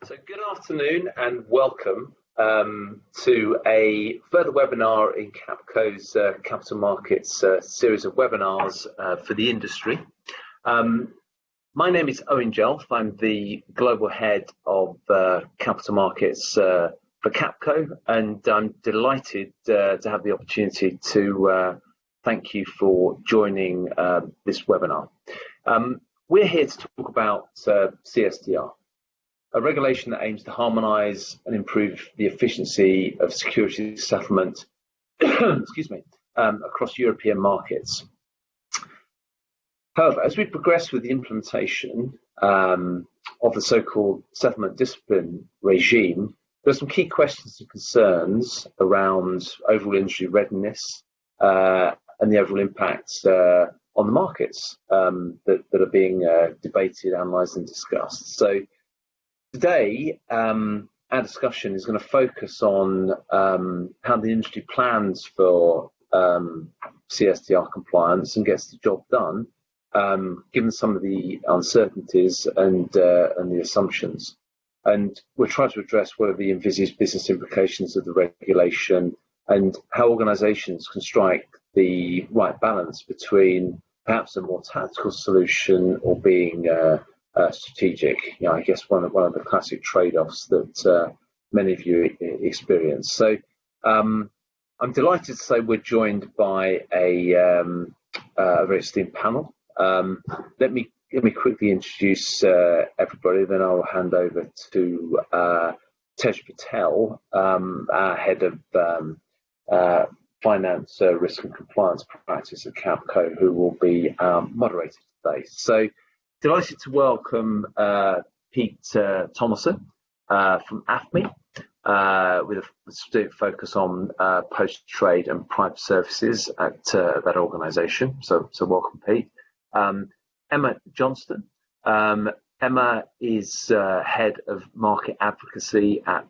So good afternoon and welcome to a further webinar in Capco's Capital Markets series of webinars for the industry. My name is Owen Jelf. I'm the Global Head of Capital Markets for Capco, and I'm delighted to have the opportunity to thank you for joining this webinar. We're here to talk about CSDR, a regulation that aims to harmonise and improve the efficiency of securities settlement across European markets. However, as we progress with the implementation of the so-called Settlement Discipline Regime, there are some key questions and concerns around overall industry readiness and the overall impacts on the markets that are being debated, analysed and discussed. So today, our discussion is going to focus on how the industry plans for CSDR compliance and gets the job done, given some of the uncertainties and the assumptions. And we'll try to address what are the envisaged business implications of the regulation and how organisations can strike the right balance between perhaps a more tactical solution or being strategic. You know, I guess one of the classic trade-offs that many of you experience. So I'm delighted to say we're joined by a very esteemed panel. Let me quickly introduce everybody, then I'll hand over to Tej Patel, our head of finance, risk and compliance practice at Capco, who will be moderator today. So delighted to welcome Pete Thomason from AFME, with a specific focus on post-trade and private services at that organisation. So welcome, Pete. Emma Johnston. Emma is head of market advocacy at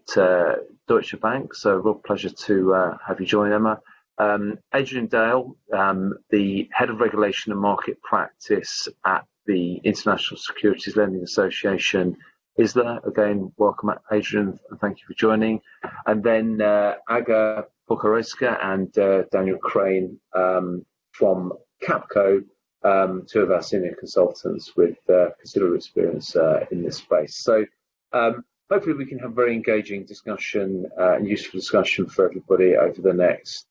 Deutsche Bank. So real pleasure to have you join, Emma. Adrian Dale, the head of regulation and market practice at the International Securities Lending Association, ISLA. Again, welcome, Adrian, and thank you for joining. And then Aga Pokorowska and Daniel Crane from Capco, two of our senior consultants with considerable experience in this space. So hopefully we can have a very engaging discussion and useful discussion for everybody over the next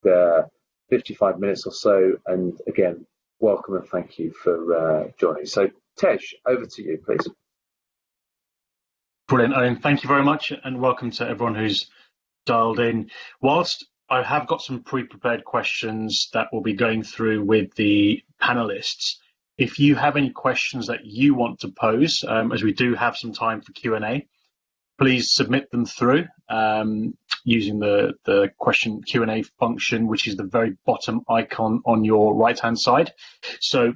55 minutes or so. And again, welcome and thank you for joining. So Tej, over to you, please. Brilliant, Owen. Thank you very much and welcome to everyone who's dialed in. Whilst I have got some pre-prepared questions that we'll be going through with the panelists, if you have any questions that you want to pose, as we do have some time for Q&A, please submit them through using the question Q&A function, which is the very bottom icon on your right-hand side. So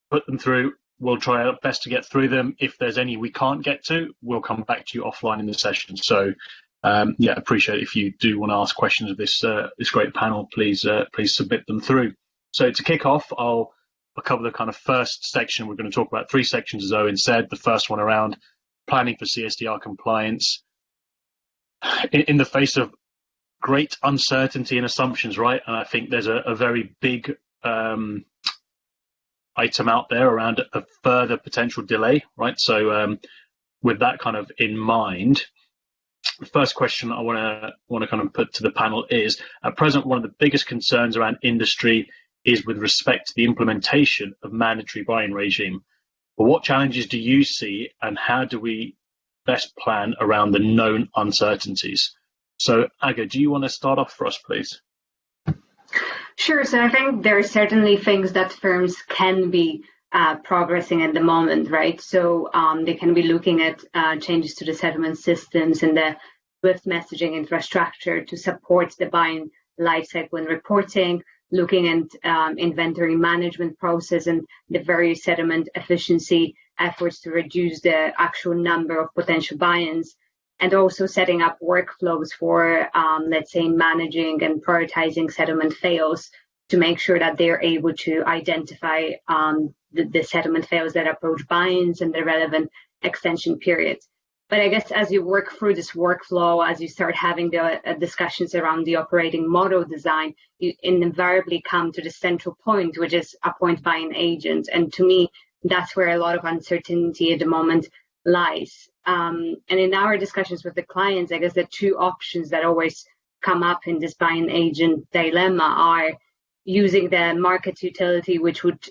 put them through. We'll try our best to get through them. If there's any we can't get to, we'll come back to you offline in the session. So yeah, appreciate if you do want to ask questions of this great panel, please submit them through. So to kick off, I'll cover the kind of first section. We're going to talk about three sections, as Owen said. The first one around planning for CSDR compliance in the face of great uncertainty and assumptions, right? And I think there's a very big item out there around a further potential delay, right? So with that kind of in mind, the first question I want to kind of put to the panel is, at present, one of the biggest concerns around industry is with respect to the implementation of mandatory buy-in regime. But what challenges do you see, and how do we best plan around the known uncertainties? So, Aga, do you want to start off for us, please? Sure. So I think there are certainly things that firms can be progressing at the moment, right? So they can be looking at changes to the settlement systems and the Swift messaging infrastructure to support the buying lifecycle and reporting, looking at inventory management process and the various settlement efficiency efforts to reduce the actual number of potential buy-ins, and also setting up workflows for, let's say, managing and prioritizing settlement fails to make sure that they're able to identify the settlement fails that approach buy-ins and the relevant extension periods. But I guess as you work through this workflow, as you start having the discussions around the operating model design, you invariably come to the central point, which is appoint buying agent. And to me, that's where a lot of uncertainty at the moment lies. And in our discussions with the clients, I guess the two options that always come up in this buying agent dilemma are using the market utility, which would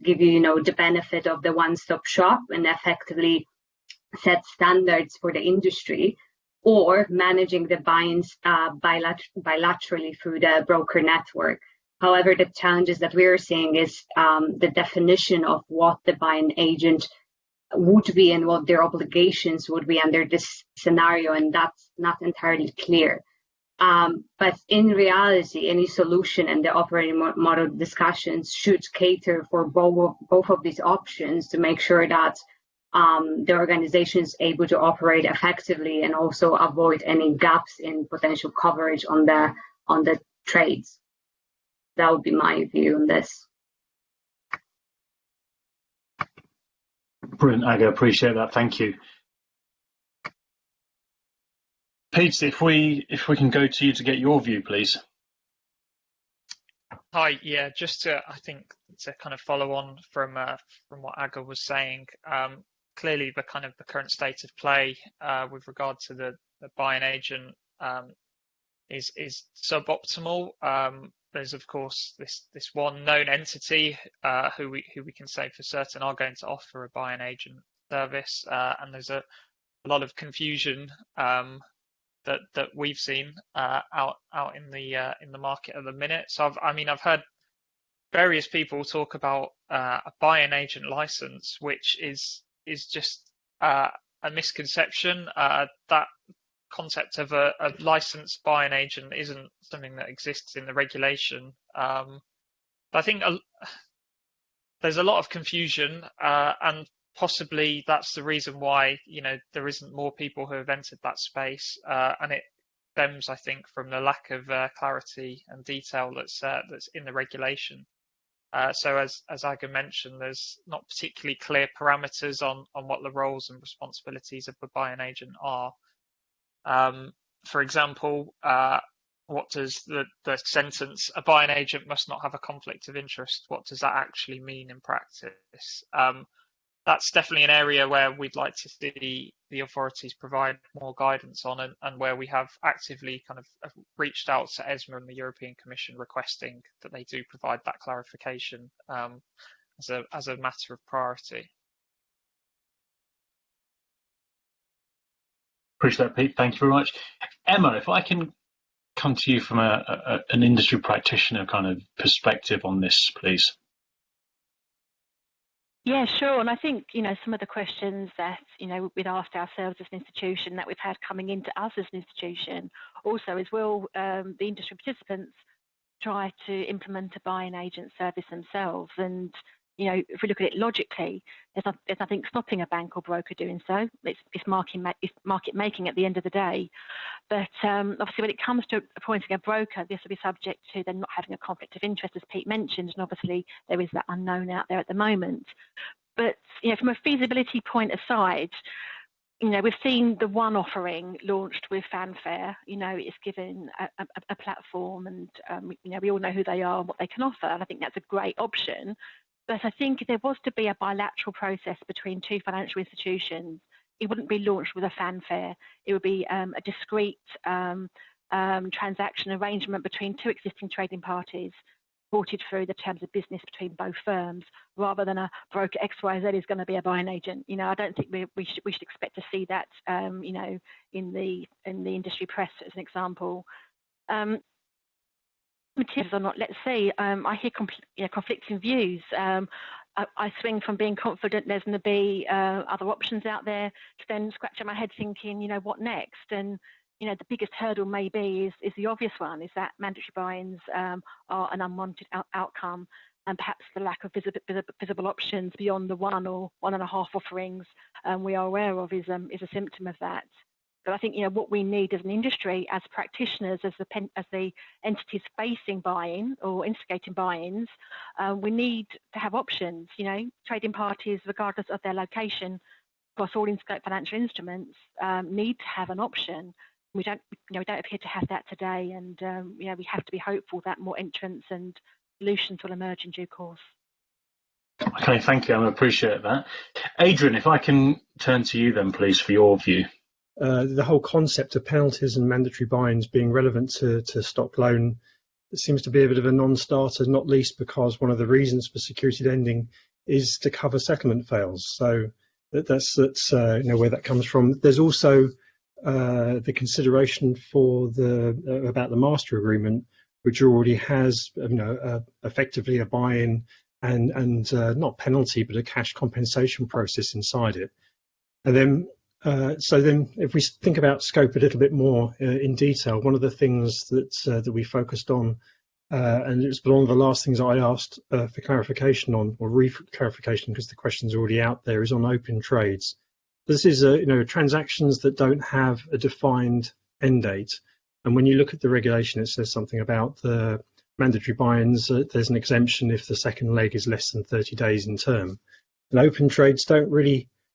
give you, the benefit of the one-stop shop and effectively set standards for the industry, or managing the buy-ins bilaterally through the broker network. However, the challenges that we're seeing is the definition of what the buying agent would be and what their obligations would be under this scenario, and that's not entirely clear. But in reality, any solution and the operating model discussions should cater for both of these options to make sure that the organization is able to operate effectively and also avoid any gaps in potential coverage on the trades. That would be my view on this. Brilliant, Aga, appreciate that. Thank you. Pete, if we can go to you to get your view, please. Hi, yeah, just to kind of follow on from what Aga was saying. Clearly, the current state of play with regard to the buying agent is suboptimal. There's of course this one known entity who we can say for certain are going to offer a buying agent service, and there's a lot of confusion that we've seen out in the market at the minute. So I've heard various people talk about a buying agent license, which is just a misconception. That concept of a licensed buying agent isn't something that exists in the regulation. But I think there's a lot of confusion, and possibly that's the reason why there isn't more people who have entered that space, and it stems, I think, from the lack of clarity and detail that's in the regulation. So as Aga mentioned, there's not particularly clear parameters on what the roles and responsibilities of the buying agent are. For example, what does the sentence, a buying agent must not have a conflict of interest, what does that actually mean in practice? That's definitely an area where we'd like to see the authorities provide more guidance on, and where we have actively kind of reached out to ESMA and the European Commission requesting that they do provide that clarification as a matter of priority. Appreciate that, Pete. Thank you very much. Emma, if I can come to you from an industry practitioner kind of perspective on this, please. Yeah, sure. And I think, some of the questions that, we'd asked ourselves as an institution that we've had coming into us as an institution also is, will the industry participants try to implement a buying agent service themselves? And, if we look at it logically, there's nothing stopping a bank or broker doing so. It's market making at the end of the day. But obviously, when it comes to appointing a broker, this will be subject to them not having a conflict of interest, as Pete mentioned, and obviously there is that unknown out there at the moment. But from a feasibility point aside, we've seen the one offering launched with fanfare. It's given a platform, and we all know who they are and what they can offer, and I think that's a great option. But I think if there was to be a bilateral process between two financial institutions, it wouldn't be launched with a fanfare. It would be a discrete transaction arrangement between two existing trading parties, supported through the terms of business between both firms, rather than a broker XYZ is going to be a buying agent. I don't think we should expect to see that, in the industry press as an example. Materials or not, let's see. I hear conflicting views. I swing from being confident there's going to be other options out there to then scratching my head thinking, what next? And the biggest hurdle maybe is the obvious one, is that mandatory buy-ins are an unwanted outcome, and perhaps the lack of visible options beyond the one or 1.5 offerings we are aware of is a symptom of that. But I think what we need as an industry, as practitioners, as the entities facing buy-in or instigating buy-ins, we need to have options. Trading parties, regardless of their location, across all in-scope financial instruments need to have an option. We don't appear to have that today, and we have to be hopeful that more entrants and solutions will emerge in due course. Okay, thank you. I appreciate that. Adrian, if I can turn to you then, please, for your view. The whole concept of penalties and mandatory buy-ins being relevant to stock loan, it seems to be a bit of a non-starter, not least because one of the reasons for security lending is to cover settlement fails. So that's where that comes from. There's also the consideration for about the master agreement, which already has effectively a buy-in and not penalty but a cash compensation process inside it. And then if we think about scope a little bit more in detail, one of the things that we focused on, and it was one of the last things I asked for clarification on, or re-clarification because the question's already out there, is on open trades. This is transactions that don't have a defined end date. And when you look at the regulation, it says something about the mandatory buy-ins. There's an exemption if the second leg is less than 30 days in term. And open trades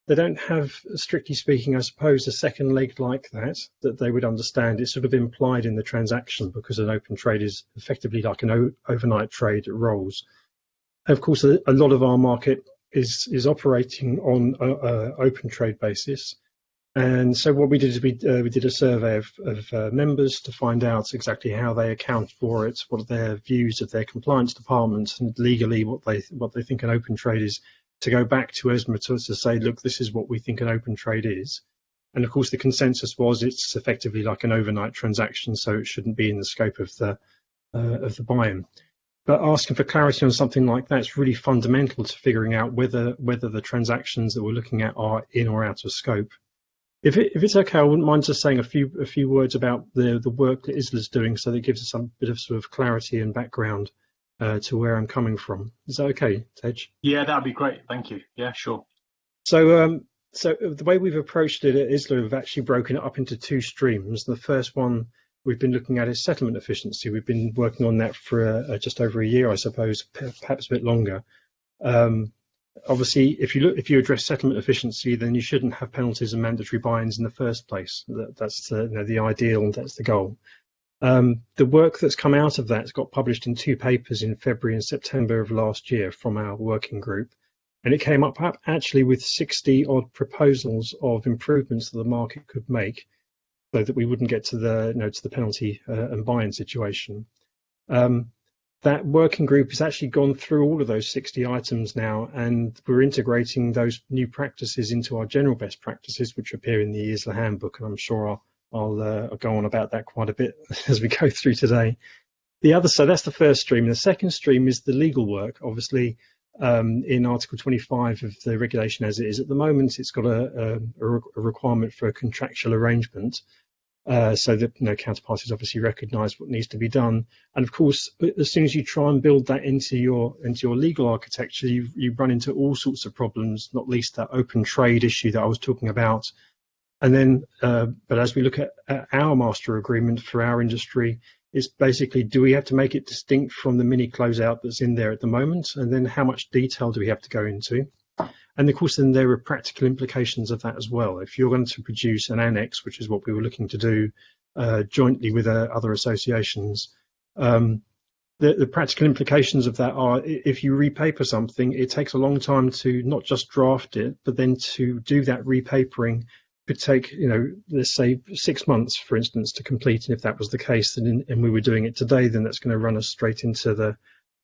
they don't have, strictly speaking, I suppose, a second leg like that they would understand. It's sort of implied in the transaction because an open trade is effectively like an overnight trade that rolls. Of course, a lot of our market is operating on an open trade basis. And so what we did is we did a survey of members to find out exactly how they account for it, what are their views of their compliance department, and legally what they think an open trade is, to go back to ESMA to say, look, this is what we think an open trade is. And of course, the consensus was it's effectively like an overnight transaction, so it shouldn't be in the scope of the buy-in. But asking for clarity on something like that is really fundamental to figuring out whether the transactions that we're looking at are in or out of scope. If it's okay, I wouldn't mind just saying a few words about the work that ISLA is doing, so that it gives us some bit of sort of clarity and background to where I'm coming from. Is that okay, Tej? Yeah, that'd be great. Thank you. Yeah, sure. So the way we've approached it at ISLA, we've actually broken it up into two streams. The first one we've been looking at is settlement efficiency. We've been working on that for just over a year, I suppose, perhaps a bit longer. Obviously, if you address settlement efficiency, then you shouldn't have penalties and mandatory buy-ins in the first place. That's the ideal, and that's the goal. The work that's come out of that got published in two papers in February and September of last year from our working group, and it came up actually with 60 odd proposals of improvements that the market could make, so that we wouldn't get to the penalty and buy-in situation. That working group has actually gone through all of those 60 items now, and we're integrating those new practices into our general best practices, which appear in the ISLA handbook, and I'm sure I'll go on about that quite a bit as we go through today. So that's the first stream. The second stream is the legal work. Obviously, in Article 25 of the regulation as it is at the moment, it's got a requirement for a contractual arrangement, so that counterparties obviously recognise what needs to be done. And of course, as soon as you try and build that into your legal architecture, you run into all sorts of problems, not least that open trade issue that I was talking about. And then, but as we look at our master agreement for our industry, it's basically, do we have to make it distinct from the mini closeout that's in there at the moment? And then how much detail do we have to go into? And of course, then there are practical implications of that as well. If you're going to produce an annex, which is what we were looking to do jointly with other associations, the practical implications of that are, if you repaper something, it takes a long time to not just draft it, but then to do that repapering could take, let's say 6 months, for instance, to complete. And if that was the case, then and we were doing it today, then that's going to run us straight into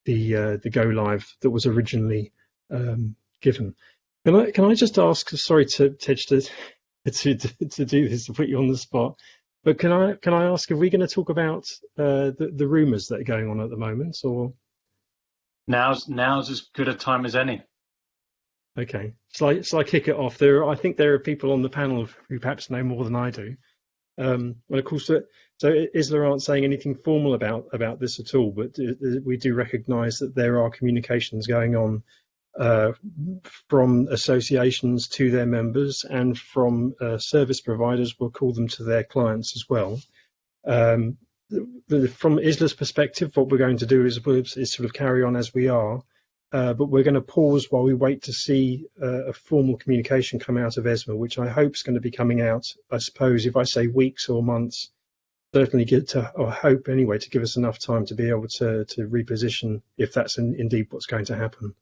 the go live that was originally given. Can I just ask? Sorry to Tej to do this, to put you on the spot, but can I ask? Are we going to talk about the rumours that are going on at the moment, or now's as good a time as any? Okay, shall I kick it off? I think there are people on the panel who perhaps know more than I do. Well, of course, so ISLA aren't saying anything formal about this at all, but we do recognise that there are communications going on from associations to their members and from service providers, we'll call them, to their clients as well. From ISLA's perspective, what we're going to do is sort of carry on as we are. but we're going to pause while we wait to see a formal communication come out of ESMA, which I hope is going to be coming out, I suppose, if I say weeks or months, certainly or hope anyway, to give us enough time to be able to reposition if that's indeed what's going to happen.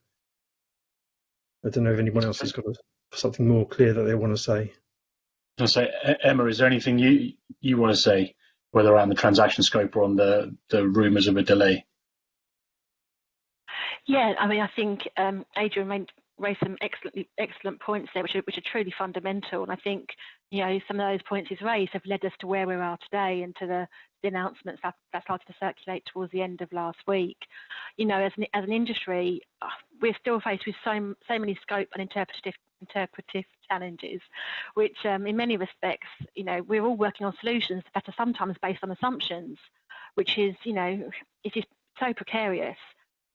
I don't know if anyone else has got something more clear that they want to say. I say, Emma, is there anything you want to say, whether around the transaction scope or on the rumours of a delay? Yeah, I mean, I think Adrian raised some excellent points there, which are truly fundamental. And I think, some of those points he's raised have led us to where we are today and to the announcements that started to circulate towards the end of last week. As an industry, we're still faced with so many scope and interpretive challenges, which in many respects, we're all working on solutions that are sometimes based on assumptions, which is, it is so precarious.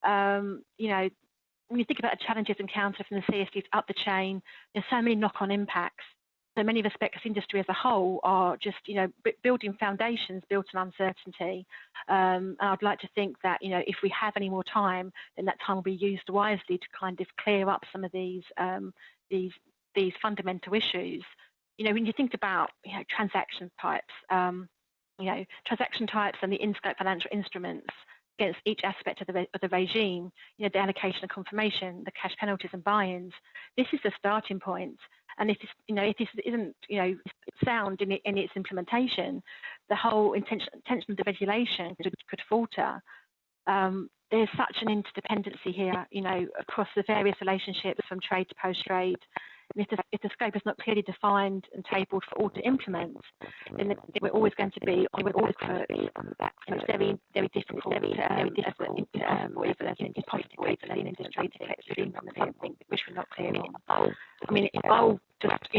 When you think about the challenges encountered from the CSDs up the chain, there's so many knock-on impacts. So many respects, industry as a whole are just, building foundations built on uncertainty. And I'd like to think that, if we have any more time, then that time will be used wisely to kind of clear up some of these fundamental issues. When you think about, transaction types, transaction types and the in-scope financial instruments against each aspect of the regime, the allocation and confirmation, the cash penalties and buy-ins, this is the starting point. And if this isn't sound in its implementation, the whole intention of the regulation could falter. There's such an interdependency here, across the various relationships from trade to post-trade. And if the scope is not clearly defined and tabled for all to implement, then we're always going to be on all the curves. It's very, very difficult for impossible for the industry to collect on something which we're not clear on. I mean, I'll just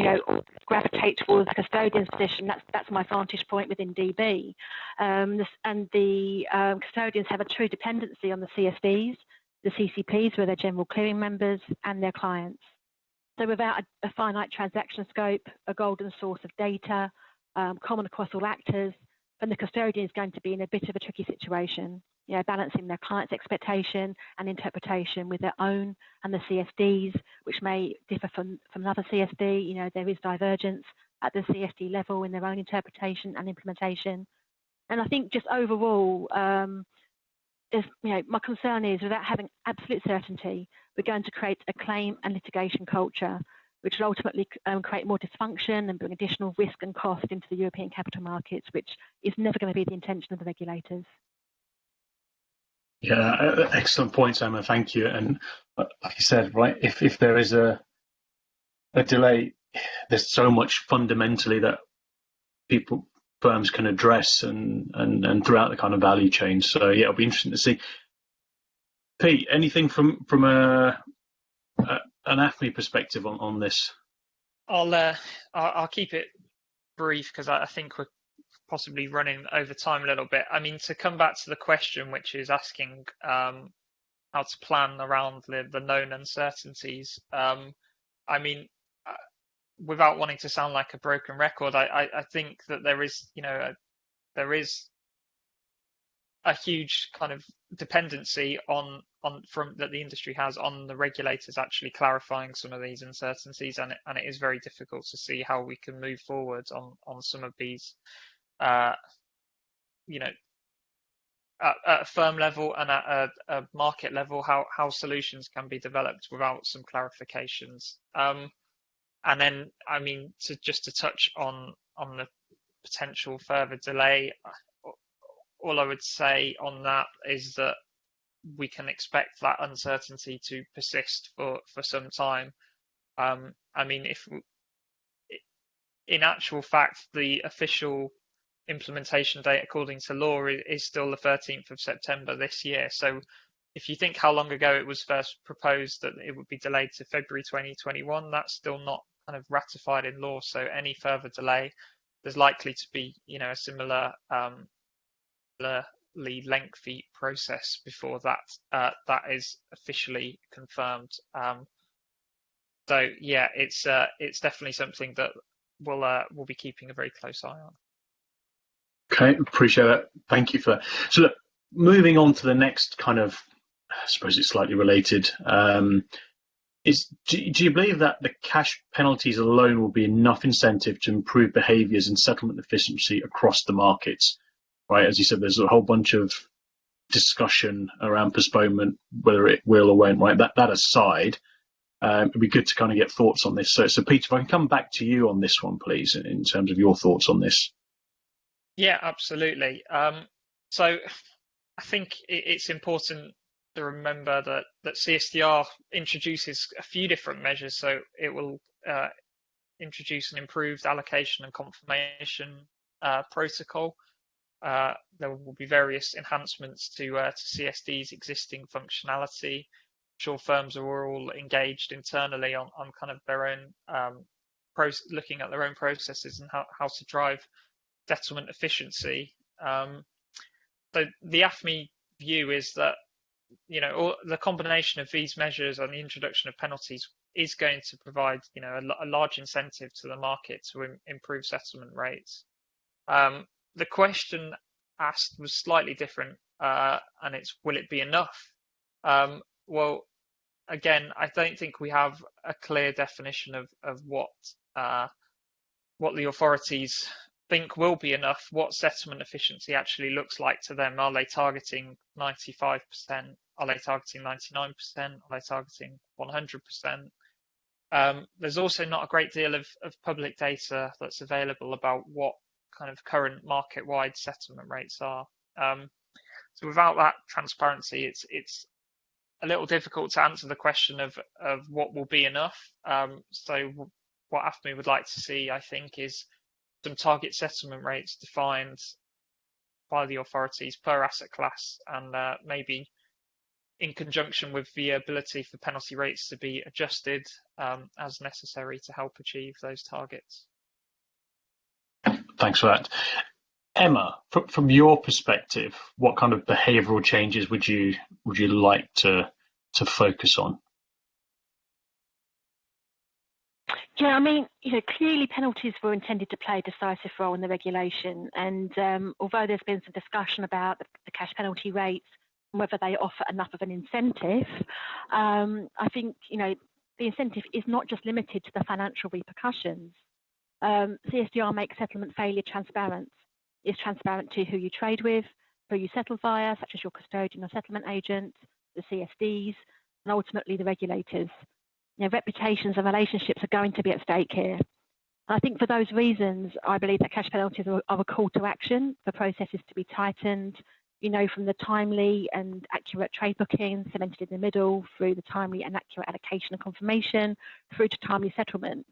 gravitate towards the custodian's position. That's my vantage point within DB, and the custodians have a true dependency on the CSDs, the CCPs, who are their general clearing members, and their clients. So without a finite transaction scope, a golden source of data, common across all actors, then the custodian is going to be in a bit of a tricky situation, balancing their client's expectation and interpretation with their own and the CSDs, which may differ from another CSD. There is divergence at the CSD level in their own interpretation and implementation. And I think just overall, my concern is without having absolute certainty, we're going to create a claim and litigation culture, which will ultimately create more dysfunction and bring additional risk and cost into the European capital markets, which is never going to be the intention of the regulators. Yeah, excellent points, Emma. Thank you. And like you said, right, if there is a delay, there's so much fundamentally that firms can address and throughout the kind of value chain. So yeah, it'll be interesting to see. Pete, anything from an AFME perspective on this? I'll keep it brief because I think we're possibly running over time a little bit. I mean, to come back to the question, which is asking how to plan around the known uncertainties. I mean, without wanting to sound like a broken record, I think that there is a huge kind of dependency on that the industry has on the regulators actually clarifying some of these uncertainties, and it is very difficult to see how we can move forward on some of these, at a firm level and at a market level, how solutions can be developed without some clarifications. And then, I mean, to touch on the potential further delay, all I would say on that is that we can expect that uncertainty to persist for some time. I mean, if in actual fact, the official implementation date according to law is still the 13th of September this year. So if you think how long ago it was first proposed that it would be delayed to February 2021, that's still not kind of ratified in law. So any further delay, there's likely to be, a similar lengthy process before that is officially confirmed. So yeah, it's definitely something that we'll be keeping a very close eye on. Okay, appreciate that. Thank you for that. So look, moving on to the next kind of I suppose it's slightly related. Do you believe that the cash penalties alone will be enough incentive to improve behaviours and settlement efficiency across the markets? Right, as you said, there's a whole bunch of discussion around postponement, whether it will or won't. Right, that aside, it'd be good to kind of get thoughts on this. So, Peter, if I can come back to you on this one, please, in terms of your thoughts on this. Yeah, absolutely. So, I think it's important to remember that CSDR introduces a few different measures. So it will introduce an improved allocation and confirmation protocol. There will be various enhancements to CSD's existing functionality. I'm sure firms are all engaged internally on kind of their own looking at their own processes and how to drive settlement efficiency. So the AFME view is that the combination of these measures and the introduction of penalties is going to provide a large incentive to the market to improve settlement rates. The question asked was slightly different, and it's, will it be enough? Well, again, I don't think we have a clear definition of what the authorities think will be enough, what settlement efficiency actually looks like to them. Are they targeting 95%? Are they targeting 99%? Are they targeting 100%? There's also not a great deal of public data that's available about what kind of current market-wide settlement rates are. So without that transparency, it's a little difficult to answer the question of what will be enough. So what AFME would like to see, I think, is some target settlement rates defined by the authorities per asset class, and maybe in conjunction with the ability for penalty rates to be adjusted as necessary to help achieve those targets. Thanks for that. Emma, from your perspective, what kind of behavioural changes would you like to focus on? Yeah, I mean, clearly penalties were intended to play a decisive role in the regulation, and although there's been some discussion about the cash penalty rates and whether they offer enough of an incentive, I think the incentive is not just limited to the financial repercussions. CSDR makes settlement failure transparent. It's transparent to who you trade with, who you settle via, such as your custodian or settlement agent, the CSDs, and ultimately the regulators. Reputations and relationships are going to be at stake here. I think for those reasons, I believe that cash penalties are a call to action for processes to be tightened, from the timely and accurate trade booking cemented in the middle, through the timely and accurate allocation and confirmation, through to timely settlement.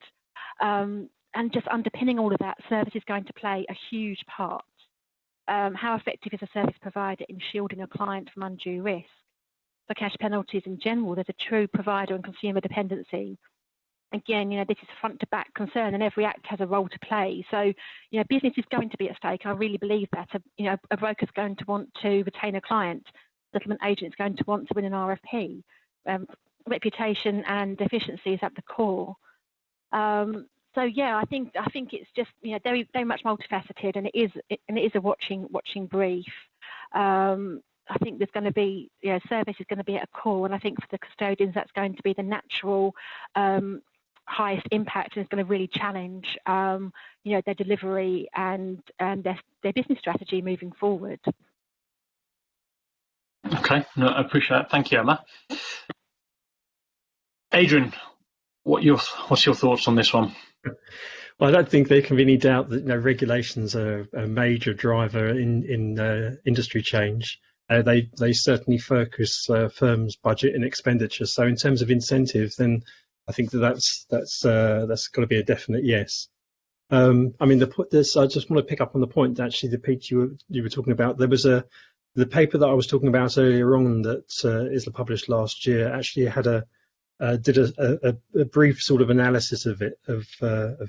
And just underpinning all of that, service is going to play a huge part. How effective is a service provider in shielding a client from undue risk? For cash penalties in general, there's a true provider and consumer dependency. Again, this is front to back concern, and every act has a role to play. So, business is going to be at stake. I really believe that. A broker's going to want to retain a client. Settlement agent is going to want to win an RFP. Reputation and efficiency is at the core. So yeah, I think it's just very very much multifaceted, and it is a watching brief. I think there's going to be service is going to be at a core, and I think for the custodians that's going to be the natural highest impact, and it's going to really challenge their delivery and their business strategy moving forward. Okay, no, I appreciate that. Thank you, Emma. Adrian, what's your thoughts on this one? Well, I don't think there can be any doubt that regulations are a major driver in industry change. They certainly focus firms' budget and expenditure. So in terms of incentive, then I think that's got to be a definite yes. I mean, I just want to pick up on the point that actually, Pete, you were talking about. There was the paper that I was talking about earlier on that ISLA published last year. Actually, did a brief sort of analysis of it of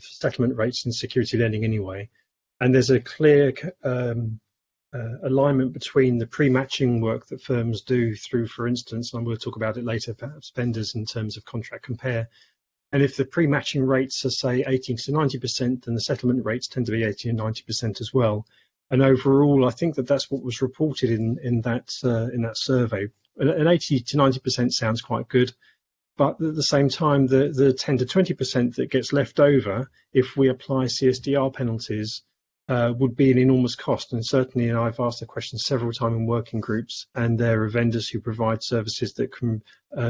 settlement rates and security lending anyway, and there's a clear alignment between the pre-matching work that firms do through, for instance, and we'll talk about it later, perhaps vendors in terms of contract compare. And if the pre-matching rates are, say, 80 to 90%, then the settlement rates tend to be 80 and 90% as well. And overall, I think that's what was reported in that survey. an 80 to 90% sounds quite good. But at the same time, the 10 to 20% that gets left over, if we apply CSDR penalties, would be an enormous cost. And certainly, I've asked the question several times in working groups, and there are vendors who provide services that can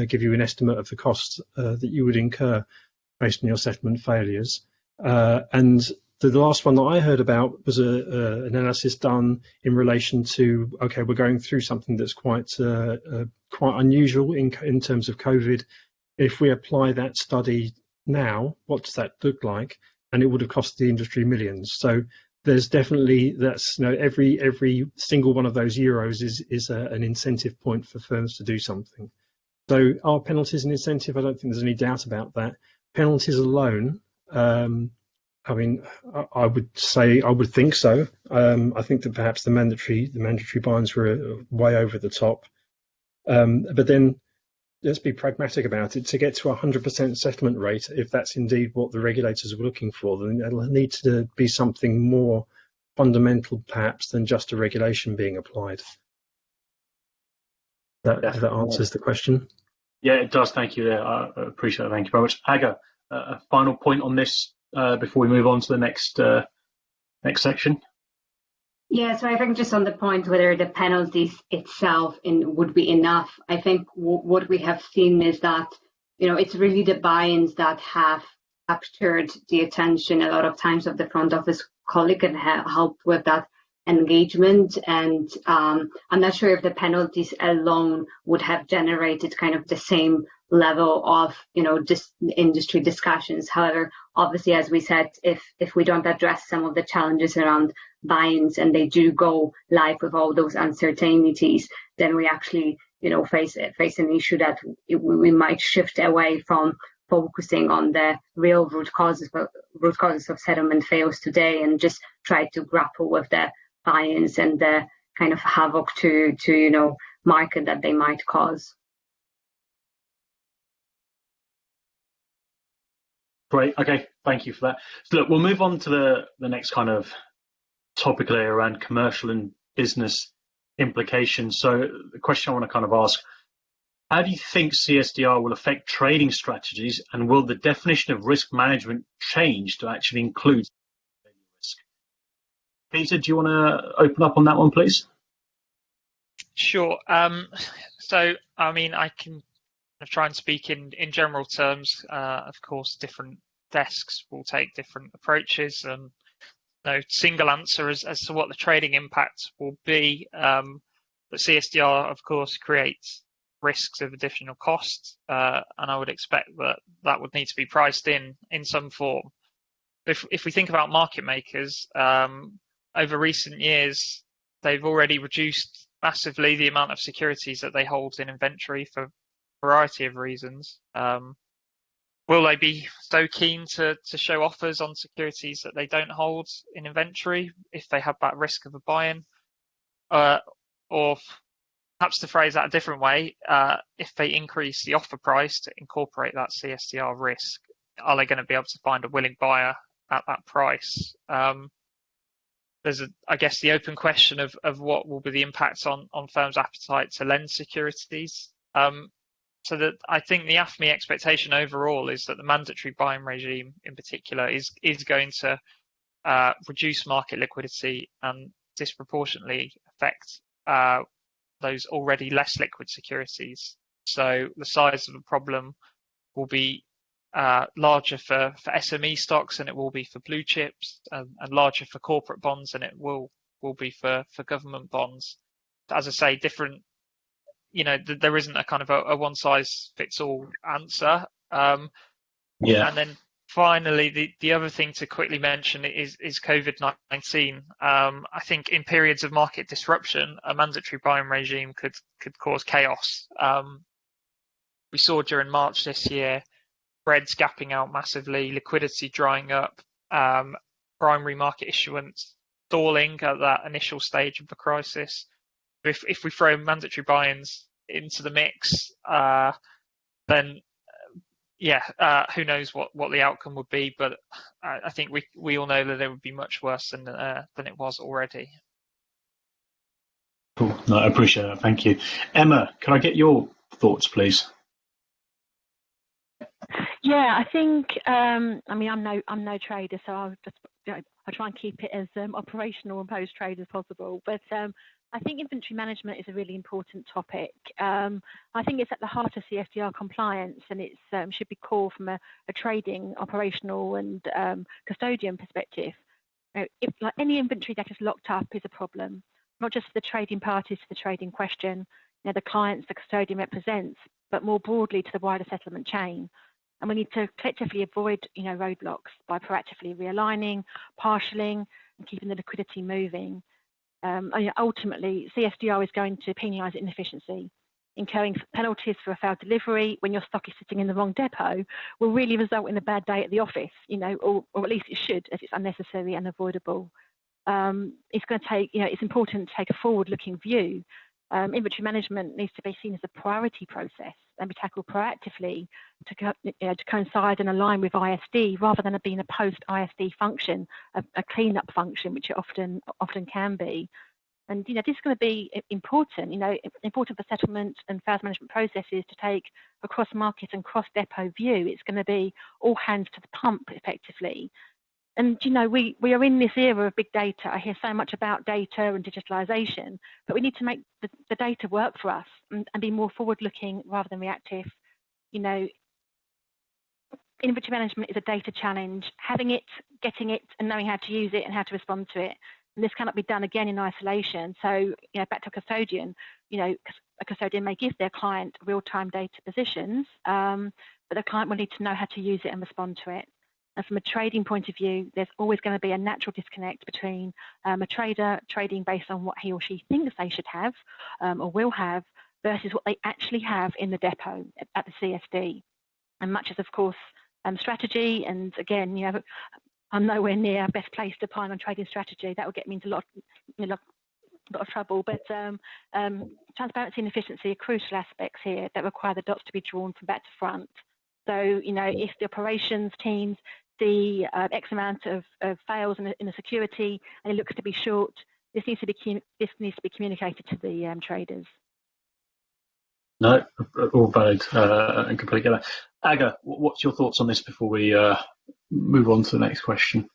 give you an estimate of the costs that you would incur based on your settlement failures. And the last one that I heard about was an analysis done in relation to, okay, we're going through something that's quite unusual in terms of COVID. If we apply that study now, what does that look like? And it would have cost the industry millions. So there's definitely, that's, every single one of those euros is an incentive point for firms to do something. So are penalties an incentive? I don't think there's any doubt about that. Penalties alone, I mean, I would think so. I think that perhaps the mandatory binds were way over the top. But then let's be pragmatic about it. To get to 100% settlement rate, if that's indeed what the regulators are looking for, then there'll need to be something more fundamental, perhaps, than just a regulation being applied. That answers the question. Yeah, it does. Thank you. I appreciate it. Thank you very much. Aga, a final point on this before we move on to the next section. Yeah, so I think just on the point whether the penalties itself would be enough, I think what we have seen is that, it's really the buy-ins that have captured the attention a lot of times of the front office colleague and helped with that engagement. And I'm not sure if the penalties alone would have generated kind of the same level of, just industry discussions. However, obviously, as we said, if we don't address some of the challenges around buy-ins and they do go live with all those uncertainties, then we actually, face an issue that we might shift away from focusing on the real root causes of settlement fails today and just try to grapple with the buy-ins and the kind of havoc to market that they might cause. Great. Okay. Thank you for that. So look, we'll move on to the next kind of topic area around commercial and business implications. So the question I want to kind of ask, how do you think CSDR will affect trading strategies, and will the definition of risk management change to actually include risk? Peter, do you want to open up on that one, please? Sure. So, I mean, I can try and speak in general terms. Of course, different desks will take different approaches, and no single answer as to what the trading impact will be. But CSDR, of course, creates risks of additional costs, and I would expect that would need to be priced in some form. If we think about market makers, over recent years, they've already reduced massively the amount of securities that they hold in inventory for a variety of reasons. Will they be so keen to show offers on securities that they don't hold in inventory if they have that risk of a buy-in? Or perhaps to phrase that a different way, if they increase the offer price to incorporate that CSDR risk, are they going to be able to find a willing buyer at that price? There's, I guess, the open question of what will be the impact on firms' appetite to lend securities. So that I think the AFME expectation overall is that the mandatory buying regime in particular is going to reduce market liquidity and disproportionately affect those already less liquid securities. So the size of the problem will be larger for SME stocks than it will be for blue chips, and larger for corporate bonds than it will be for government bonds. As I say, different. There isn't a kind of a one size fits all answer. And then finally, the other thing to quickly mention is COVID-19. I think in periods of market disruption, a mandatory buying regime could cause chaos. We saw during March this year, spreads gapping out massively, liquidity drying up, primary market issuance stalling at that initial stage of the crisis. If we throw mandatory buy-ins into the mix, then who knows what the outcome would be? But I think we all know that it would be much worse than it was already. Cool. No, I appreciate that. Thank you. Emma, can I get your thoughts, please? Yeah, I think. I mean, I'm no trader, so I'll just I try and keep it as operational and post-trade as possible. But I think inventory management is a really important topic. I think it's at the heart of CSDR compliance, and it should be core from a trading, operational, and custodian perspective. If like any inventory that is locked up is a problem, not just for the trading parties to the trading question, the clients the custodian represents, but more broadly to the wider settlement chain. And we need to collectively avoid, roadblocks by proactively realigning, partialing, and keeping the liquidity moving. Ultimately, CSDR is going to penalise inefficiency. Incurring penalties for a failed delivery when your stock is sitting in the wrong depot will really result in a bad day at the office, or at least it should, as it's unnecessary and avoidable. It's going to take, it's important to take a forward-looking view. Inventory management needs to be seen as a priority process and be tackled proactively to coincide and align with ISD rather than being a post-ISD function, a clean-up function, which it often can be. And this is going to be important, important for settlement and FAS management processes to take a cross-market and cross-depot view. It's going to be all hands to the pump, effectively. And, we are in this era of big data. I hear so much about data and digitalisation, but we need to make the data work for us and be more forward-looking rather than reactive. Inventory management is a data challenge. Having it, getting it, and knowing how to use it and how to respond to it. And this cannot be done again in isolation. So, back to a custodian, a custodian may give their client real-time data positions, but the client will need to know how to use it and respond to it. And from a trading point of view, there's always going to be a natural disconnect between a trader trading based on what he or she thinks they should have or will have versus what they actually have in the depot at the CSD. And much as, of course, strategy, and again, I'm nowhere near best place to opine on trading strategy. That would get me into a lot of trouble. But transparency and efficiency are crucial aspects here that require the dots to be drawn from back to front. So, if the operations teams see X amount of fails in a security and it looks to be short, this needs to be communicated to the traders. No, all valid and completely get that. Aga, what's your thoughts on this before we move on to the next question?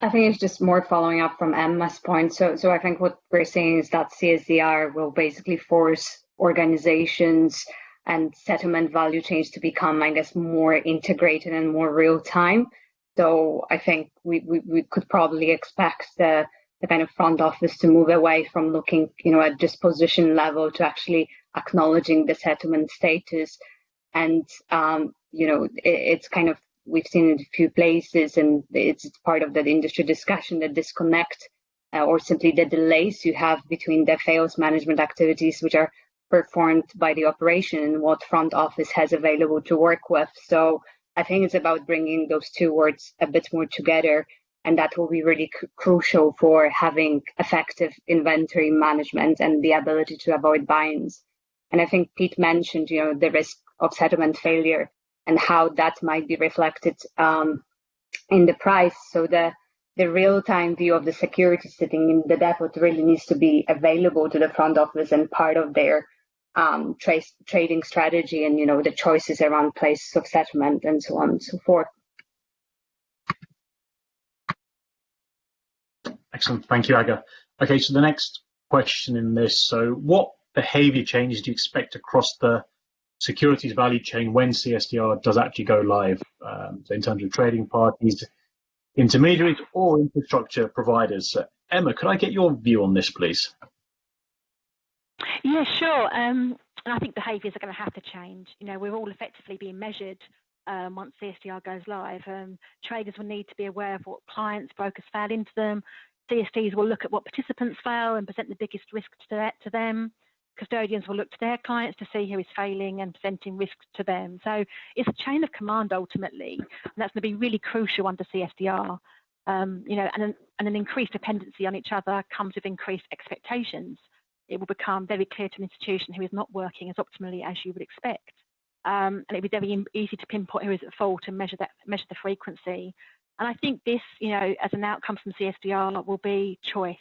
I think it's just more following up from Emma's point. So I think what we're saying is that CSDR will basically force organizations and settlement value chains to become, I guess, more integrated and more real time. So I think we could probably expect the kind of front office to move away from looking, at disposition level to actually acknowledging the settlement status. And, it's kind of, we've seen in a few places, and it's part of the industry discussion, the disconnect or simply the delays you have between the fails management activities, which are performed by the operation, and what front office has available to work with. So I think it's about bringing those two words a bit more together, and that will be really crucial for having effective inventory management and the ability to avoid buy-ins. And I think Pete mentioned, the risk of settlement failure and how that might be reflected in the price. So the real-time view of the security sitting in the depot really needs to be available to the front office and part of their trading strategy, and the choices around places of settlement and so on and so forth. Excellent, thank you, Aga. Okay, so the next question in this: so what behaviour changes do you expect across the securities value chain when CSDR does actually go live? So in terms of trading parties, intermediaries, or infrastructure providers. So Emma, could I get your view on this, please? Yeah, sure. And I think behaviours are going to have to change. We're all effectively being measured once CSDR goes live. Traders will need to be aware of what clients, brokers fail into them. CSDs will look at what participants fail and present the biggest risks to them. Custodians will look to their clients to see who is failing and presenting risks to them. So it's a chain of command ultimately, and that's going to be really crucial under CSDR. And an increased dependency on each other comes with increased expectations. It will become very clear to an institution who is not working as optimally as you would expect. And it'll be very easy to pinpoint who is at fault and measure the frequency. And I think this, as an outcome from CSDR, will be choice.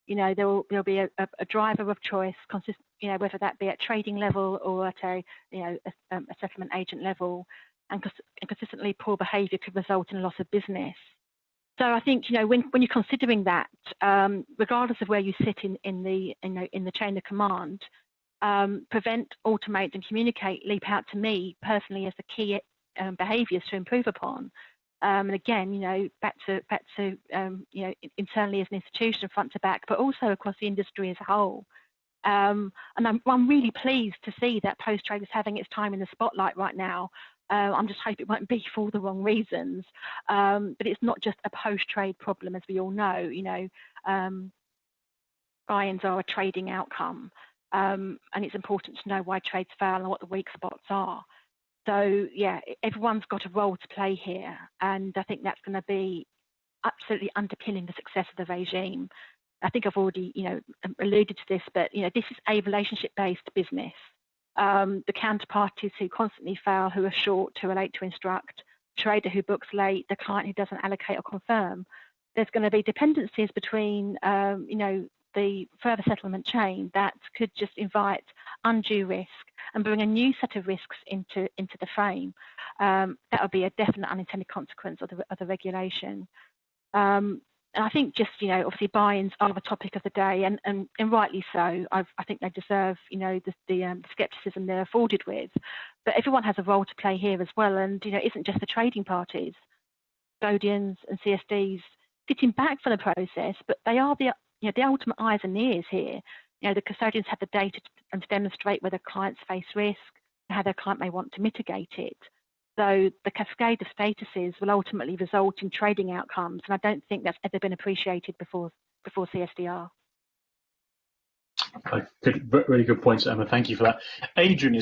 there'll be a driver of choice, whether that be at trading level or at a settlement agent level, and consistently poor behaviour could result in loss of business. So I think when you're considering that, regardless of where you sit in the chain of command, prevent, automate, and communicate leap out to me personally as the key behaviours to improve upon. And again, back to internally as an institution, front to back, but also across the industry as a whole. And I'm really pleased to see that post-trade is having its time in the spotlight right now. I'm just hoping it won't be for all the wrong reasons. But it's not just a post-trade problem, as we all know. Buy-ins are a trading outcome, and it's important to know why trades fail and what the weak spots are. So yeah, everyone's got a role to play here, and I think that's going to be absolutely underpinning the success of the regime. I think I've already, alluded to this, but this is a relationship-based business. The counterparties who constantly fail, who are short, who are late to instruct, trader who books late, the client who doesn't allocate or confirm. There's going to be dependencies between, the further settlement chain that could just invite undue risk and bring a new set of risks into the frame. That would be a definite unintended consequence of the regulation. And I think just, obviously buy-ins are the topic of the day, and rightly so. I think they deserve, the scepticism they're afforded with. But everyone has a role to play here as well, and, it isn't just the trading parties, custodians and CSDs sitting back for the process, but they are the ultimate eyes and ears here. The custodians have the data to demonstrate whether clients face risk, and how their client may want to mitigate it. So the cascade of statuses will ultimately result in trading outcomes, and I don't think that's ever been appreciated before CSDR. Really good points, Emma. Thank you for that. Adrian,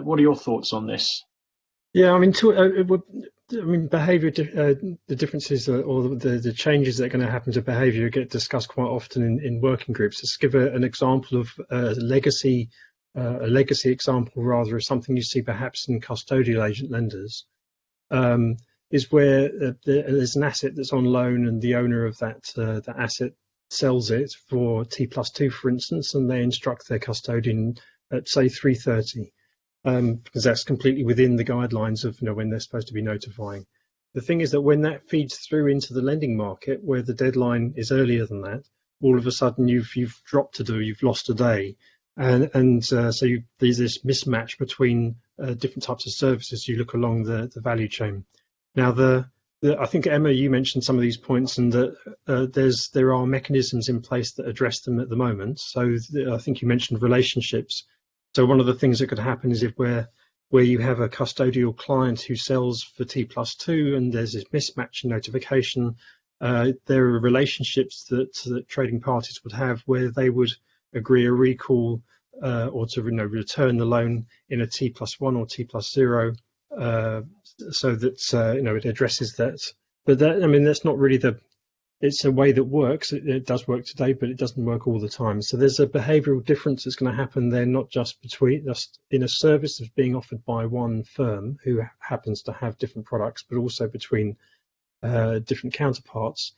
what are your thoughts on this? Yeah, behaviour, the differences or the changes that are going to happen to behaviour get discussed quite often in working groups. Let's give an example of a legacy example rather of something you see perhaps in custodial agent lenders, is where there's an asset that's on loan and the owner of that asset sells it for T+2, for instance, and they instruct their custodian at, say, 3:30. Because that's completely within the guidelines of when they're supposed to be notifying. The thing is that when that feeds through into the lending market, where the deadline is earlier than that, all of a sudden you've dropped you've lost a day, and so there's this mismatch between different types of services. You look along the value chain. Now, I think Emma, you mentioned some of these points, and that there are mechanisms in place that address them at the moment. So I think you mentioned relationships. So one of the things that could happen is where you have a custodial client who sells for T+2 and there's this mismatch in notification, there are relationships that trading parties would have where they would agree a recall or to return the loan in a T+1 or T+0, so that it addresses that. But that's not really it's a way that works. It does work today, but it doesn't work all the time. So there's a behavioural difference that's going to happen there, not just in a service that's being offered by one firm who happens to have different products, but also between different counterparts.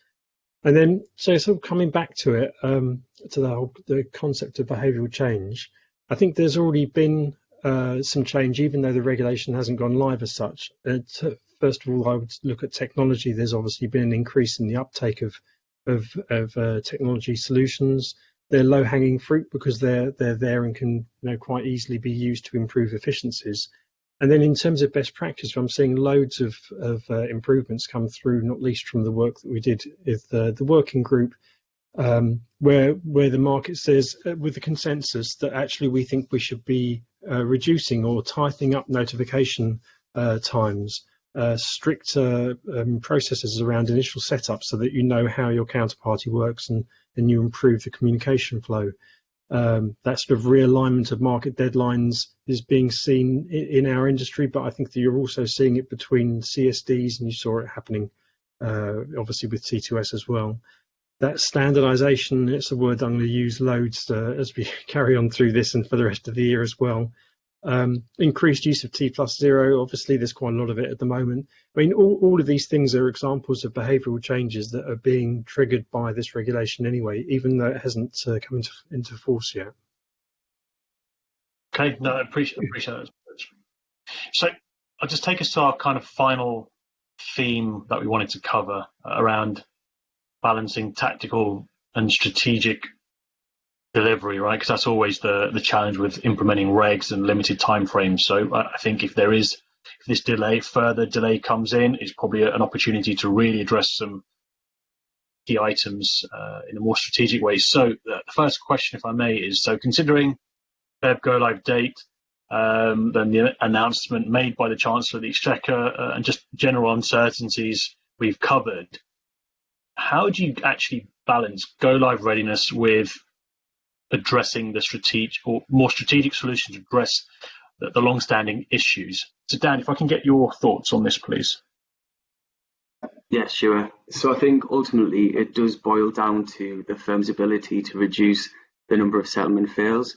And then, so sort of coming back to it, to the concept of behavioural change, I think there's already been some change, even though the regulation hasn't gone live as such. First of all, I would look at technology. There's obviously been an increase in the uptake of technology solutions. They're low-hanging fruit because they're there and can quite easily be used to improve efficiencies. And then in terms of best practice, I'm seeing loads of improvements come through, not least from the work that we did with the working group, where the market says, with the consensus, that actually we think we should be reducing or tightening up notification times. Stricter processes around initial setup so that you know how your counterparty works and you improve the communication flow. That sort of realignment of market deadlines is being seen in our industry, but I think that you're also seeing it between CSDs, and you saw it happening obviously with T2S as well. That standardization, it's a word I'm going to use loads as we carry on through this and for the rest of the year as well. Increased use of T+0, obviously there's quite a lot of it at the moment. I mean, all of these things are examples of behavioural changes that are being triggered by this regulation anyway, even though it hasn't come into force yet. Okay, no, I appreciate that. So I'll just take us to our kind of final theme that we wanted to cover around balancing tactical and strategic delivery, right? Because that's always the challenge with implementing regs and limited timeframes. So I think if this further delay comes in, it's probably an opportunity to really address some key items in a more strategic way. So the first question, if I may, is, so considering Feb go live date, then the announcement made by the Chancellor of the Exchequer and just general uncertainties we've covered, how do you actually balance go live readiness with addressing the more strategic solutions to address the long-standing issues? So Dan, if I can get your thoughts on this, please. Yeah, sure. So I think ultimately it does boil down to the firm's ability to reduce the number of settlement fails.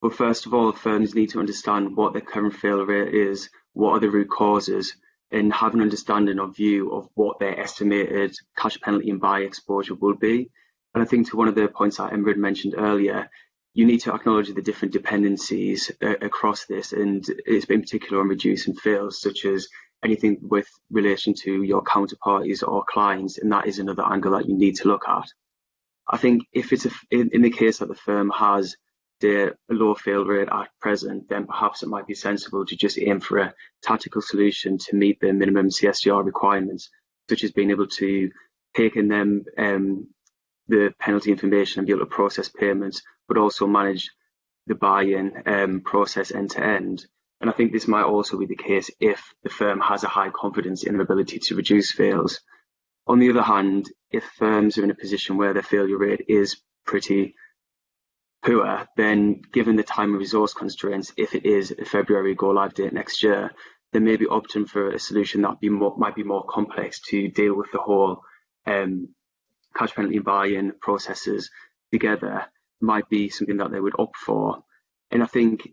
But first of all, firms need to understand what their current fail rate is, what are the root causes, and have an understanding or view of what their estimated cash penalty and buy exposure will be. And I think to one of the points that Emma had mentioned earlier, you need to acknowledge the different dependencies across this, and it's in particular on reducing fails, such as anything with relation to your counterparties or clients, and that is another angle that you need to look at. I think if it's in the case that the firm has the low fail rate at present, then perhaps it might be sensible to just aim for a tactical solution to meet the minimum CSDR requirements, such as being able to take in them the penalty information and be able to process payments, but also manage the buy-in process end to end. And I think this might also be the case if the firm has a high confidence in their ability to reduce fails. On the other hand, if firms are in a position where their failure rate is pretty poor, then given the time and resource constraints, if it is a February go live date next year, then maybe opting for a solution that might be more complex to deal with the whole cash penalty buy-in processes together might be something that they would opt for. And I think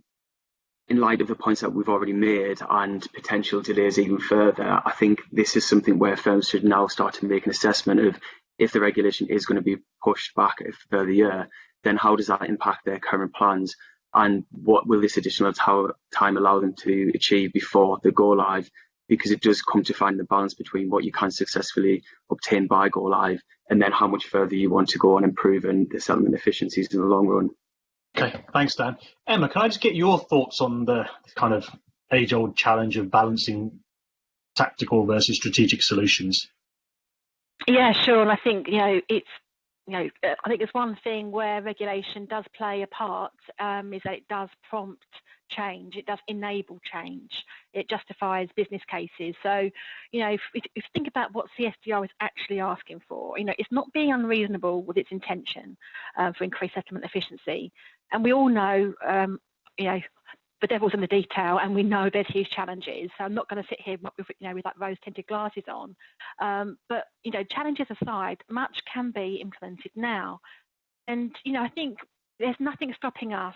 in light of the points that we've already made and potential delays even further, I think this is something where firms should now start to make an assessment of if the regulation is going to be pushed back a further year, then how does that impact their current plans, and what will this additional time allow them to achieve before they go live? Because it does come to find the balance between what you can successfully obtain by go live and then how much further you want to go on improving the settlement efficiencies in the long run. Okay, thanks, Dan. Emma, can I just get your thoughts on the kind of age-old challenge of balancing tactical versus strategic solutions? Yeah, sure. And I think, I think there's one thing where regulation does play a part, is that it does prompt change, it does enable change, it justifies business cases. So, if you think about what CSDR is actually asking for, it's not being unreasonable with its intention for increased settlement efficiency. And we all know, the devil's in the detail, and we know there's huge challenges. So I'm not going to sit here with like rose-tinted glasses on. But challenges aside, much can be implemented now. And I think there's nothing stopping us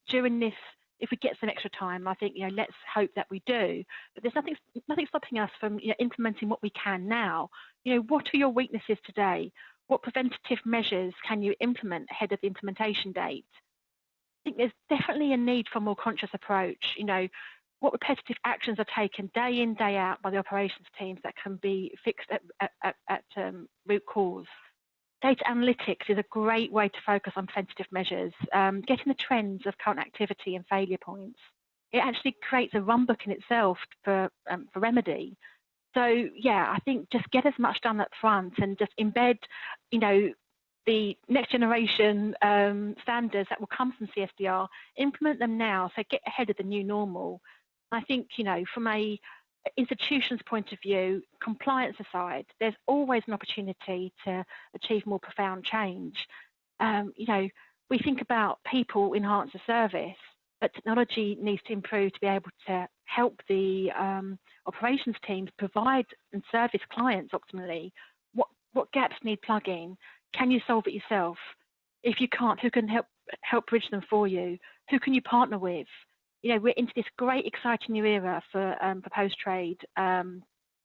during this. If we get some extra time, I think let's hope that we do. But there's nothing stopping us from implementing what we can now. What are your weaknesses today? What preventative measures can you implement ahead of the implementation date? I think there's definitely a need for a more conscious approach. What repetitive actions are taken day in, day out by the operations teams that can be fixed at root cause. Data analytics is a great way to focus on preventative measures, getting the trends of current activity and failure points. It actually creates a run book in itself for remedy. So yeah, I think just get as much done up front and just embed, the next generation standards that will come from CSDR, implement them now, so get ahead of the new normal. I think, from a institution's point of view, compliance aside, there's always an opportunity to achieve more profound change. We think about people enhance the service, but technology needs to improve to be able to help the operations teams provide and service clients optimally. What gaps need plugging? Can you solve it yourself? If you can't, who can help bridge them for you? Who can you partner with? we're into this great, exciting new era for post-trade.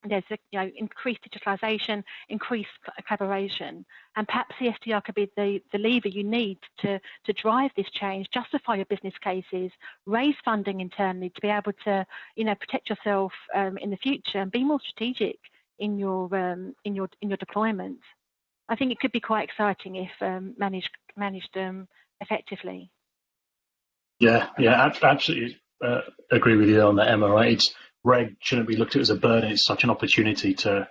There's increased digitalisation, increased collaboration, and perhaps CSDR could be the lever you need to drive this change, justify your business cases, raise funding internally to be able to protect yourself in the future and be more strategic in your deployment. I think it could be quite exciting if managed effectively. Yeah, absolutely agree with you on that, Emma. Right? Reg shouldn't be looked at as a burden. It's such an opportunity to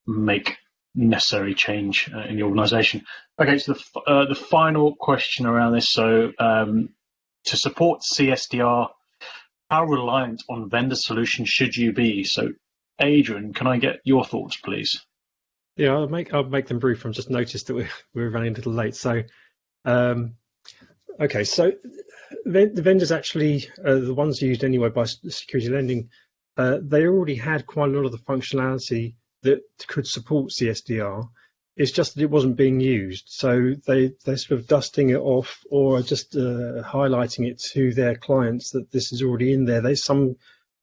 make necessary change in the organisation. Okay, so the final question around this. So to support CSDR, how reliant on vendor solutions should you be? So, Adrian, can I get your thoughts, please? Yeah, I'll make them brief. I've just noticed that we're running a little late. So, okay, so the vendors actually, the ones used anyway by security lending, they already had quite a lot of the functionality that could support CSDR. It's just that it wasn't being used. So they're sort of dusting it off or just highlighting it to their clients that this is already in there. There's some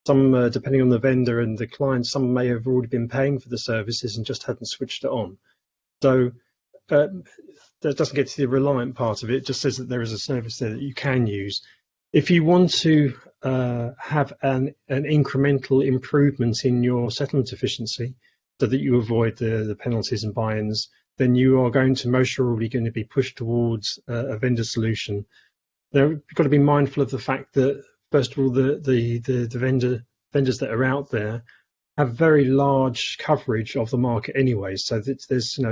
depending on the vendor and the client, some may have already been paying for the services and just hadn't switched it on. So that doesn't get to the reliant part of it. It just says that there is a service there that you can use. If you want to have an incremental improvement in your settlement efficiency so that you avoid the penalties and buy-ins, then you are most surely going to be pushed towards a vendor solution. Now, you've got to be mindful of the fact that, first of all, the vendors that are out there have very large coverage of the market anyway, so it's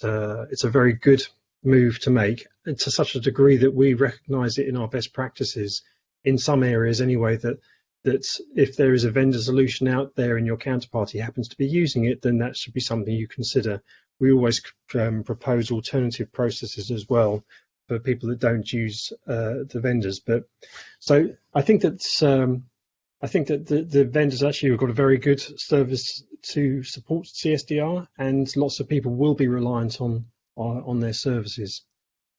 a very good move to make, and to such a degree that we recognise it in our best practices in some areas anyway, that if there is a vendor solution out there and your counterparty happens to be using it, then that should be something you consider. We always propose alternative processes as well for people that don't use the vendors. But so I think that the vendors actually have got a very good service to support CSDR, and lots of people will be reliant on their services.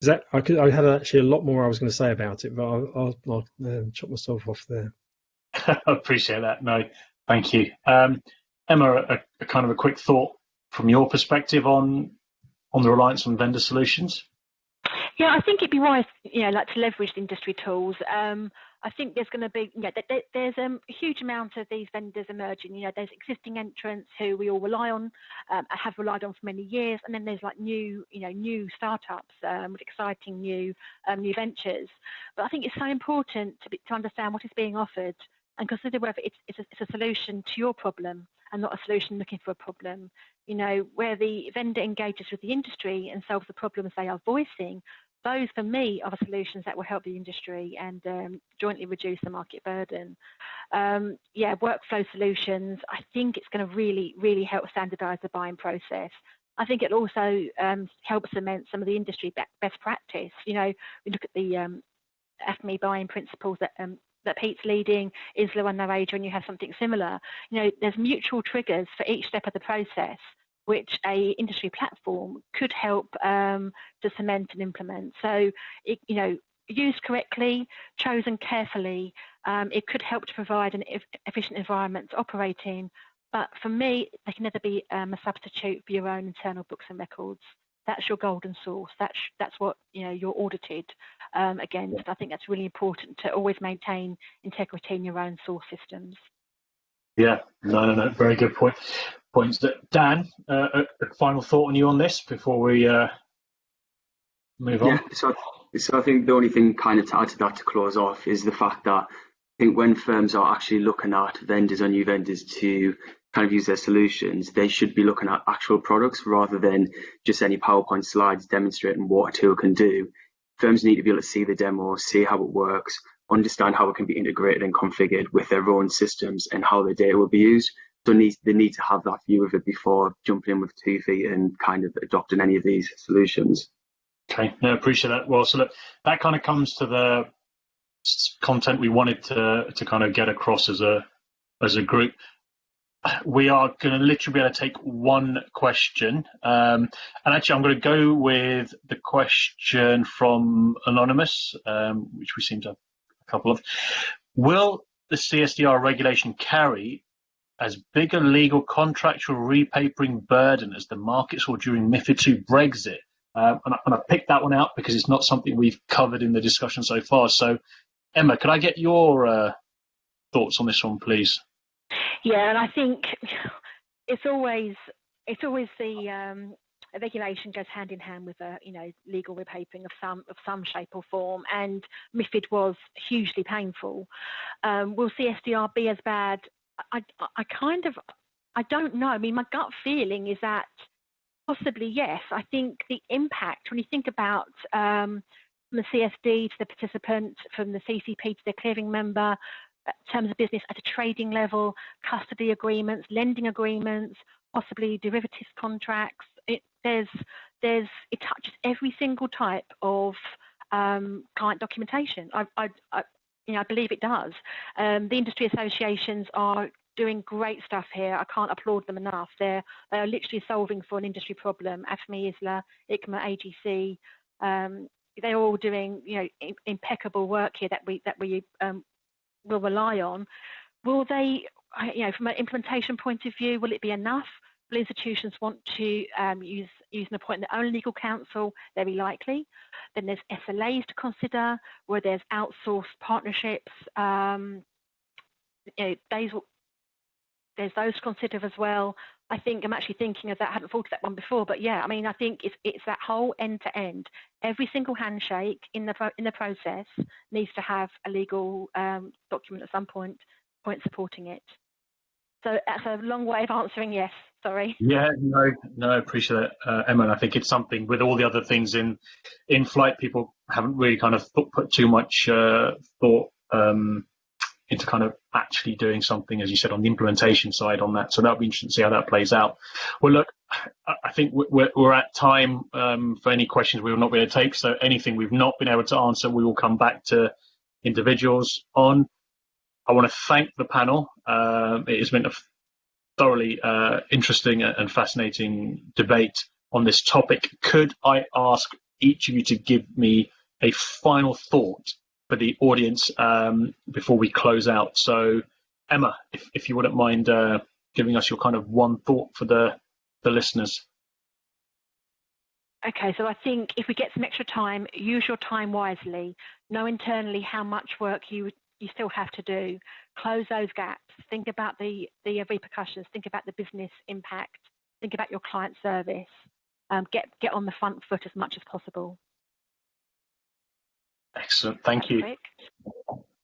I had actually a lot more I was going to say about it, but I'll chop myself off there. I appreciate that. No, thank you. Emma, a kind of a quick thought from your perspective on the reliance on vendor solutions? Yeah, I think it'd be wise, to leverage the industry tools. I think there's going to be, there's a huge amount of these vendors emerging. There's existing entrants who we all rely on, have relied on for many years, and then there's like new startups with exciting new ventures. But I think it's so important to understand what is being offered and consider whether it's a solution to your problem and not a solution looking for a problem. Where the vendor engages with the industry and solves the problems they are voicing, those, for me, are the solutions that will help the industry and jointly reduce the market burden. Workflow solutions, I think it's going to really, really help standardise the buying process. I think it'll also help cement some of the industry best practice. We look at the AFME buying principles that Pete's leading, ISLA and their when you have something similar. There's mutual triggers for each step of the process, which a industry platform could help to cement and implement. So, used correctly, chosen carefully, it could help to provide an efficient environment to operate in. But for me, they can never be a substitute for your own internal books and records. That's your golden source. That's what you're audited against. I think that's really important to always maintain integrity in your own source systems. Yeah, no, very good points. Dan, a final thought on you on this before we move on? Yeah, so I think the only thing kind of to add to that to close off is the fact that I think when firms are actually looking at vendors or new vendors to kind of use their solutions, they should be looking at actual products rather than just any PowerPoint slides demonstrating what a tool can do. Firms need to be able to see the demo, see how it works, understand how it can be integrated and configured with their own systems and how their data will be used. So they need to have that view of it before jumping in with 2 feet and kind of adopting any of these solutions. Okay, no, appreciate that. Well, so look, that kind of comes to the content we wanted to kind of get across as a group. We are going to literally be able to take one question. And actually, I'm going to go with the question from Anonymous, which we seem to have couple of. Will the CSDR regulation carry as big a legal contractual repapering burden as the markets saw during MiFID II Brexit? And I picked that one out because it's not something we've covered in the discussion so far. So, Emma, could I get your thoughts on this one, please? Yeah, and I think it's always the regulation goes hand in hand with a legal repapering of some shape or form, and MiFID was hugely painful. Will CSDR be as bad? I don't know. I mean, my gut feeling is that possibly yes. I think the impact, when you think about from the CSD to the participant, from the CCP to the clearing member, terms of business at a trading level, custody agreements, lending agreements, possibly derivatives contracts. It touches every single type of client documentation. I believe it does. The industry associations are doing great stuff here. I can't applaud them enough. They are literally solving for an industry problem. AFME, ISLA, ICMA, AGC. They're all doing impeccable work here that we will rely on. Will they, from an implementation point of view, will it be enough? Will institutions want to use and appoint their own legal counsel? Very likely. Then there's SLAs to consider, where there's outsourced partnerships. There's those to consider as well. I think I'm actually thinking of that. I hadn't thought of that one before, but yeah, I mean, I think it's that whole end to end. Every single handshake in the process needs to have a legal document at some point supporting it. So that's a long way of answering yes. Sorry. Yeah, no, I appreciate that, Emma. And I think it's something with all the other things in flight, people haven't really kind of put too much thought into kind of actually doing something, as you said, on the implementation side on that. So that'll be interesting to see how that plays out. Well, look, I think we're at time for any questions we will not be able to take. So anything we've not been able to answer, we will come back to individuals on. I want to thank the panel. It has been a thoroughly interesting and fascinating debate on this topic. Could I ask each of you to give me a final thought for the audience before we close out? So, Emma, if you wouldn't mind giving us your kind of one thought for the listeners. Okay, so I think if we get some extra time, use your time wisely. Know internally how much work you still have to do. Close those gaps. Think about the repercussions. Think about the business impact. Think about your client service. Get on the front foot as much as possible. Excellent. Thank you.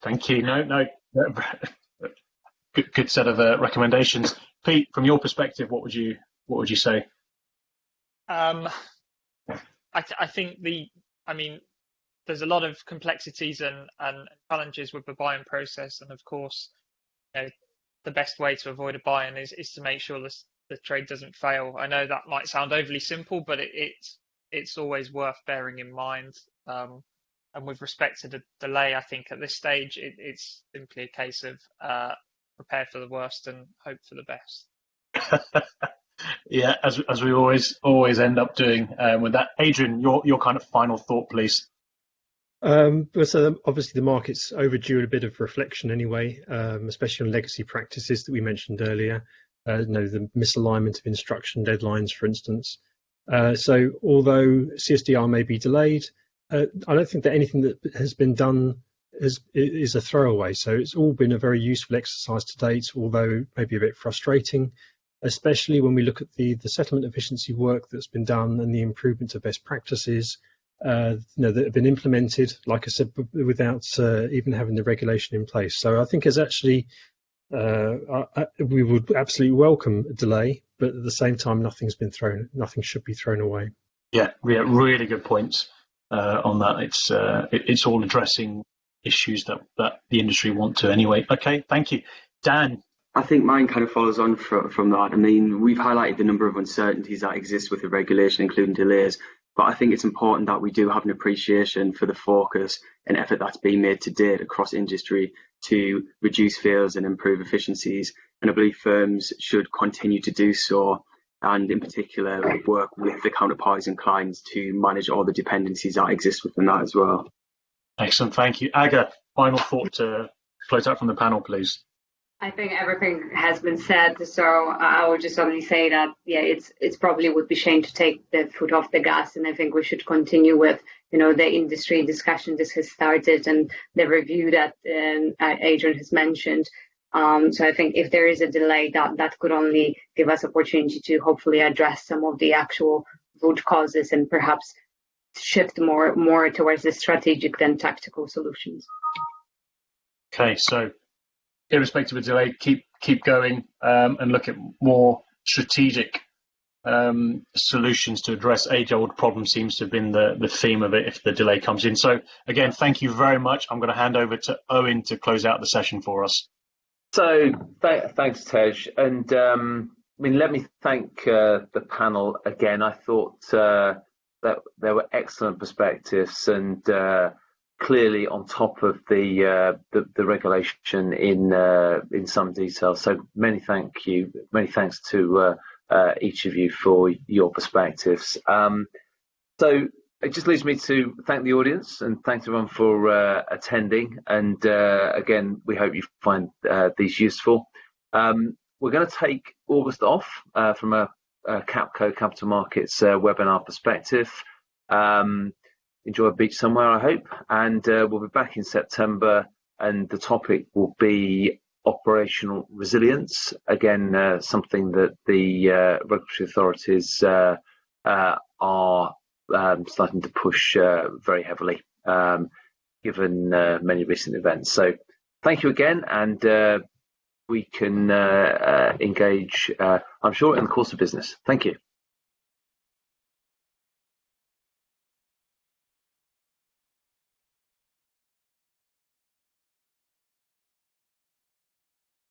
Thank you. No. Good set of recommendations. Pete, from your perspective, what would you say? I think there's a lot of complexities and challenges with the buy-in process, and of course, the best way to avoid a buy-in is to make sure the trade doesn't fail. I know that might sound overly simple, but it's always worth bearing in mind. And with respect to the delay, I think at this stage it's simply a case of prepare for the worst and hope for the best. Yeah, as we always end up doing with that. Adrian, your kind of final thought, please. So obviously the market's overdue a bit of reflection anyway, especially on legacy practices that we mentioned earlier. The misalignment of instruction deadlines, for instance. So although CSDR may be delayed, I don't think that anything that has been done is a throwaway. So it's all been a very useful exercise to date, although maybe a bit frustrating, especially when we look at the settlement efficiency work that's been done and the improvement of best practices that have been implemented, like I said, without even having the regulation in place. So I think it's actually, we would absolutely welcome a delay, but at the same time, nothing should be thrown away. Yeah, really good points on that. It's all addressing issues that the industry want to anyway. Okay, thank you. Dan. I think mine kind of follows on from that. I mean, we've highlighted the number of uncertainties that exist with the regulation, including delays, but I think it's important that we do have an appreciation for the focus and effort that's been made to date across industry to reduce fails and improve efficiencies. And I believe firms should continue to do so, and in particular work with the counterparties and clients to manage all the dependencies that exist within that as well. Excellent, thank you. Aga, final thought to close out from the panel, please. I think everything has been said, so I would just only say that, yeah, it's probably would be shame to take the foot off the gas, and I think we should continue with, the industry discussion this has started and the review that Adrian has mentioned. So I think if there is a delay, that could only give us opportunity to hopefully address some of the actual root causes and perhaps shift more towards the strategic than tactical solutions. Okay, so irrespective of delay, keep going and look at more strategic solutions to address age-old problems seems to have been the theme of it if the delay comes in. So again, thank you very much. I'm going to hand over to Owen to close out the session for us. So thanks, Tej. And let me thank the panel again. I thought that there were excellent perspectives and clearly on top of the regulation in some detail. So many thanks to each of you for your perspectives. So it just leaves me to thank the audience and thanks everyone for attending. And again, we hope you find these useful. We're going to take August off from a Capco Capital Markets webinar perspective. Enjoy a beach somewhere, I hope, and we'll be back in September, and the topic will be operational resilience. Again, something that the regulatory authorities are starting to push very heavily, given many recent events. So thank you again, and we can engage, I'm sure, in the course of business. Thank you.